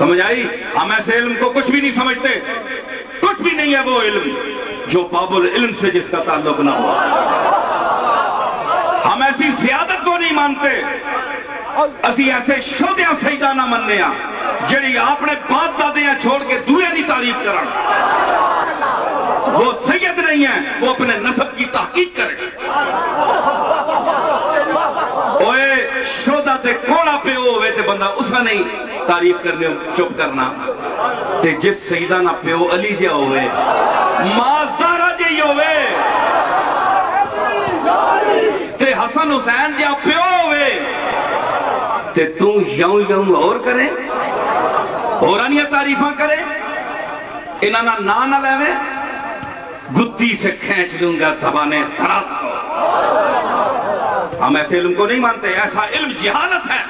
समझ आई? हम ऐसे इल्म को कुछ भी नहीं समझते, कुछ भी नहीं है वो इल्म जो बाबुल इल्म से जिसका ताल्लुक ना हो। हम ऐसी ज़ियादत को नहीं मानते, असी ऐसे शोधिया सईदा ना मनने जी अपने बाप दादे छोड़ के दूए की तारीफ कर। वो सैयद नहीं है, वो अपने नसब की तहकीक करे। ओए शोधा ते कोड़ा प्यो होवे ते बंदा उसा नहीं तारीफ करने चुप करना। ते जिस सईदा ना प्यो अली जिहा होवे, मां ज़हरा जी होवे, ते हसन हुसैन जिहा प्यो होवे, ते तू यूं यूं और करे, होरानिया तारीफा करे, इन्हां दा नाम ना लेवे, गुद्दी से खींच लूंगा ज़बाने दराज को। हम ऐसे इल्म को नहीं मानते, ऐसा इल्म जहालत है।